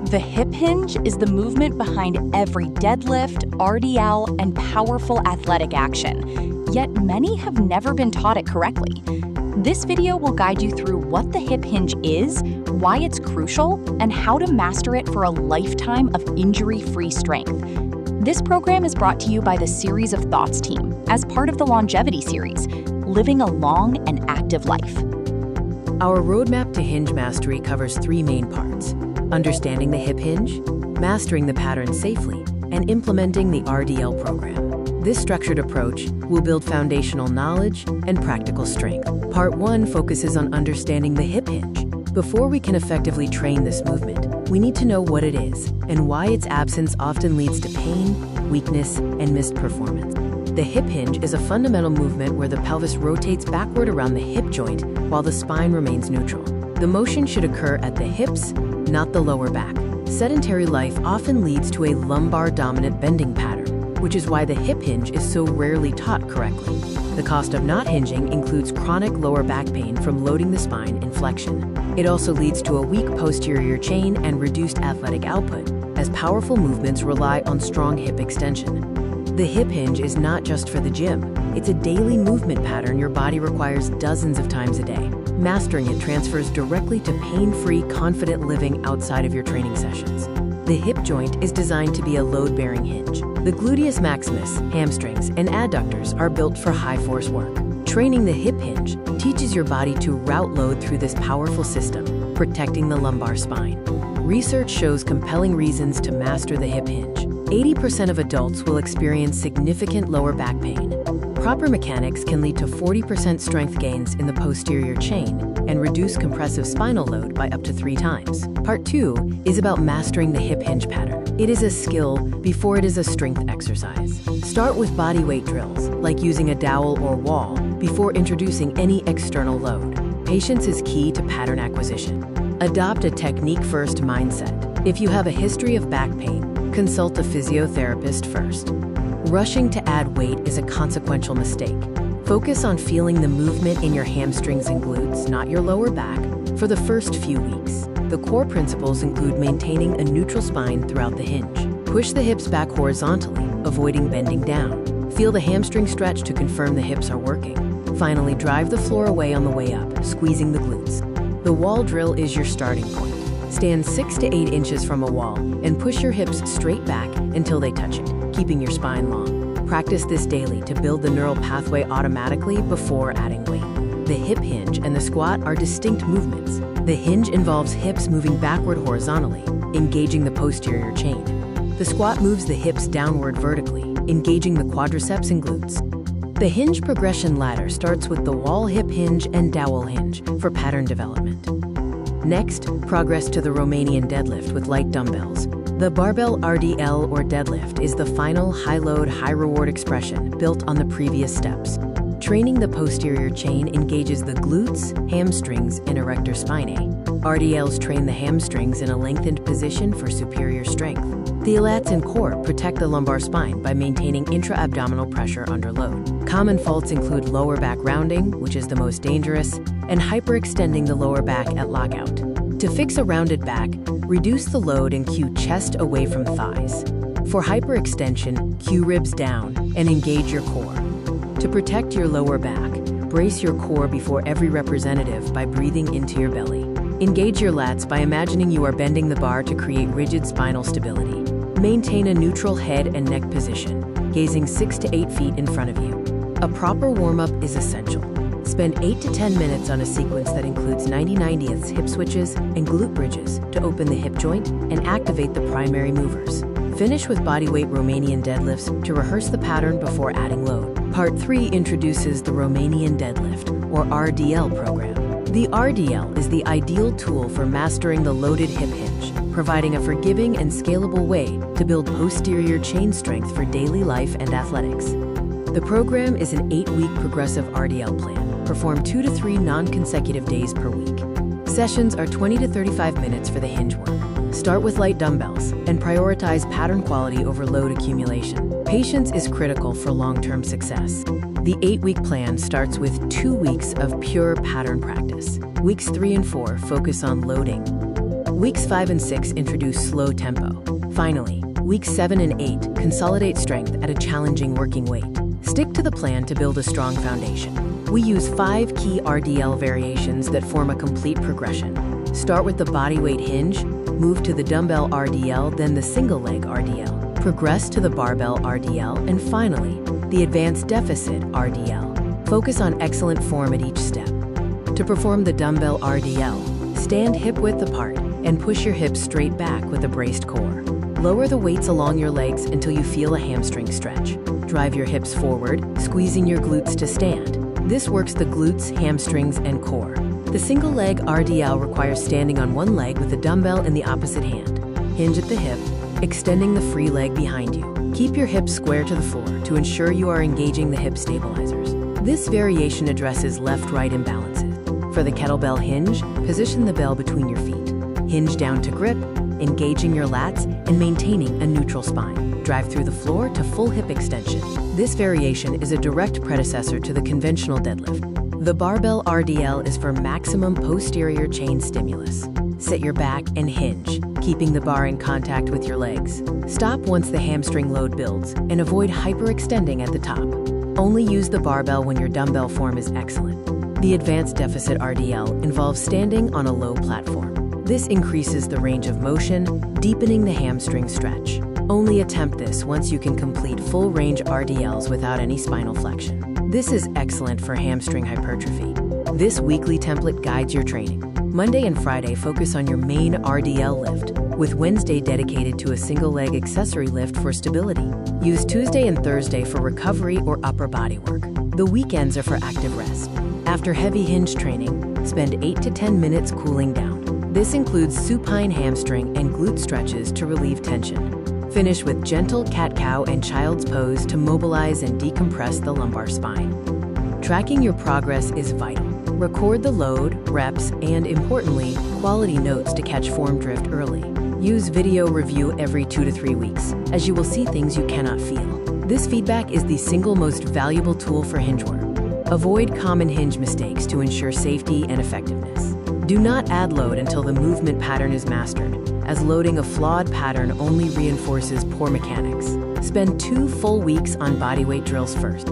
The hip hinge is the movement behind every deadlift, RDL, and powerful athletic action, yet many have never been taught it correctly. This video will guide you through what the hip hinge is, why it's crucial, and how to master it for a lifetime of injury-free strength. This program is brought to you by the Series of Thoughts team as part of the Longevity Series, Living a Long and Active Life. Our roadmap to hinge mastery covers three main parts: understanding the hip hinge, mastering the pattern safely, and implementing the RDL program. This structured approach will build foundational knowledge and practical strength. Part 1 focuses on understanding the hip hinge. Before we can effectively train this movement, we need to know what it is and why its absence often leads to pain, weakness, and missed performance. The hip hinge is a fundamental movement where the pelvis rotates backward around the hip joint while the spine remains neutral. The motion should occur at the hips, not the lower back. Sedentary life often leads to a lumbar-dominant bending pattern, which is why the hip hinge is so rarely taught correctly. The cost of not hinging includes chronic lower back pain from loading the spine in flexion. It also leads to a weak posterior chain and reduced athletic output, as powerful movements rely on strong hip extension. The hip hinge is not just for the gym. It's a daily movement pattern your body requires dozens of times a day. Mastering it transfers directly to pain-free, confident living outside of your training sessions. The hip joint is designed to be a load-bearing hinge. The gluteus maximus, hamstrings, and adductors are built for high-force work. Training the hip hinge teaches your body to route load through this powerful system, protecting the lumbar spine. Research shows compelling reasons to master the hip hinge. 80% of adults will experience significant lower back pain. Proper mechanics can lead to 40% strength gains in the posterior chain and reduce compressive spinal load by up to 3 times. Part 2 is about mastering the hip hinge pattern. It is a skill before it is a strength exercise. Start with body weight drills, like using a dowel or wall, before introducing any external load. Patience is key to pattern acquisition. Adopt a technique-first mindset. If you have a history of back pain, consult a physiotherapist first. Rushing to add weight is a consequential mistake. Focus on feeling the movement in your hamstrings and glutes, not your lower back, for the first few weeks. The core principles include maintaining a neutral spine throughout the hinge. Push the hips back horizontally, avoiding bending down. Feel the hamstring stretch to confirm the hips are working. Finally, drive the floor away on the way up, squeezing the glutes. The wall drill is your starting point. Stand 6 to 8 inches from a wall and push your hips straight back until they touch it, keeping your spine long. Practice this daily to build the neural pathway automatically before adding weight. The hip hinge and the squat are distinct movements. The hinge involves hips moving backward horizontally, engaging the posterior chain. The squat moves the hips downward vertically, engaging the quadriceps and glutes. The hinge progression ladder starts with the wall hip hinge and dowel hinge for pattern development. Next, progress to the Romanian deadlift with light dumbbells. The barbell RDL or deadlift is the final high-load, high-reward expression built on the previous steps. Training the posterior chain engages the glutes, hamstrings, and erector spinae. RDLs train the hamstrings in a lengthened position for superior strength. The lats and core protect the lumbar spine by maintaining intra-abdominal pressure under load. Common faults include lower back rounding, which is the most dangerous, and hyperextending the lower back at lockout. To fix a rounded back, reduce the load and cue chest away from thighs. For hyperextension, cue ribs down and engage your core. To protect your lower back, brace your core before every representative by breathing into your belly. Engage your lats by imagining you are bending the bar to create rigid spinal stability. Maintain a neutral head and neck position, gazing 6 to 8 feet in front of you. A proper warm-up is essential. Spend 8 to 10 minutes on a sequence that includes 90/90ths hip switches and glute bridges to open the hip joint and activate the primary movers. Finish with bodyweight Romanian deadlifts to rehearse the pattern before adding load. Part 3 introduces the Romanian deadlift, or RDL program. The RDL is the ideal tool for mastering the loaded hip hinge, providing a forgiving and scalable way to build posterior chain strength for daily life and athletics. The program is an 8-week progressive RDL plan, performed 2 to 3 non-consecutive days per week. Sessions are 20 to 35 minutes for the hinge work. Start with light dumbbells and prioritize pattern quality over load accumulation. Patience is critical for long-term success. The 8-week plan starts with 2 weeks of pure pattern practice. Weeks 3 and 4 focus on loading. Weeks 5 and 6 introduce slow tempo. Finally, weeks 7 and 8 consolidate strength at a challenging working weight. Stick to the plan to build a strong foundation. We use 5 key RDL variations that form a complete progression. Start with the bodyweight hinge, move to the dumbbell RDL, then the single leg RDL. Progress to the barbell RDL, and finally, the advanced deficit RDL. Focus on excellent form at each step. To perform the dumbbell RDL, stand hip-width apart and push your hips straight back with a braced core. Lower the weights along your legs until you feel a hamstring stretch. Drive your hips forward, squeezing your glutes to stand. This works the glutes, hamstrings, and core. The single leg RDL requires standing on one leg with a dumbbell in the opposite hand. Hinge at the hip, extending the free leg behind you. Keep your hips square to the floor to ensure you are engaging the hip stabilizers. This variation addresses left-right imbalances. For the kettlebell hinge, position the bell between your feet. Hinge down to grip, engaging your lats and maintaining a neutral spine. Drive through the floor to full hip extension. This variation is a direct predecessor to the conventional deadlift. The barbell RDL is for maximum posterior chain stimulus. Sit your back and hinge, keeping the bar in contact with your legs. Stop once the hamstring load builds and avoid hyperextending at the top. Only use the barbell when your dumbbell form is excellent. The advanced deficit RDL involves standing on a low platform. This increases the range of motion, deepening the hamstring stretch. Only attempt this once you can complete full range RDLs without any spinal flexion. This is excellent for hamstring hypertrophy. This weekly template guides your training. Monday and Friday focus on your main RDL lift, with Wednesday dedicated to a single leg accessory lift for stability. Use Tuesday and Thursday for recovery or upper body work. The weekends are for active rest. After heavy hinge training, spend 8 to 10 minutes cooling down. This includes supine hamstring and glute stretches to relieve tension. Finish with gentle cat-cow and child's pose to mobilize and decompress the lumbar spine. Tracking your progress is vital. Record the load, reps, and importantly, quality notes to catch form drift early. Use video review every 2 to 3 weeks, as you will see things you cannot feel. This feedback is the single most valuable tool for hinge work. Avoid common hinge mistakes to ensure safety and effectiveness. Do not add load until the movement pattern is mastered, as loading a flawed pattern only reinforces poor mechanics. Spend 2 full weeks on bodyweight drills first.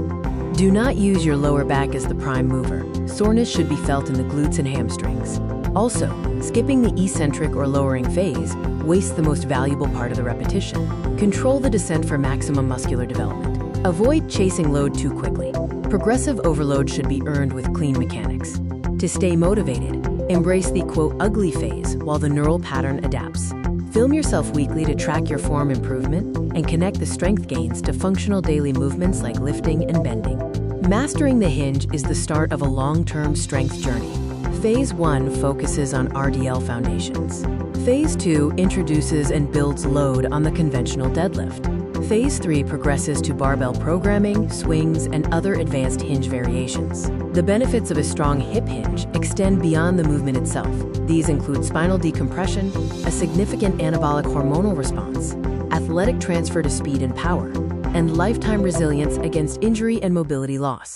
Do not use your lower back as the prime mover. Soreness should be felt in the glutes and hamstrings. Also, skipping the eccentric or lowering phase wastes the most valuable part of the repetition. Control the descent for maximum muscular development. Avoid chasing load too quickly. Progressive overload should be earned with clean mechanics. To stay motivated, embrace the quote ugly phase while the neural pattern adapts. Film yourself weekly to track your form improvement and connect the strength gains to functional daily movements like lifting and bending. Mastering the hinge is the start of a long-term strength journey. Phase 1 focuses on RDL foundations. Phase 2 introduces and builds load on the conventional deadlift. Phase 3 progresses to barbell programming, swings, and other advanced hinge variations. The benefits of a strong hip hinge extend beyond the movement itself. These include spinal decompression, a significant anabolic hormonal response, athletic transfer to speed and power, and lifetime resilience against injury and mobility loss.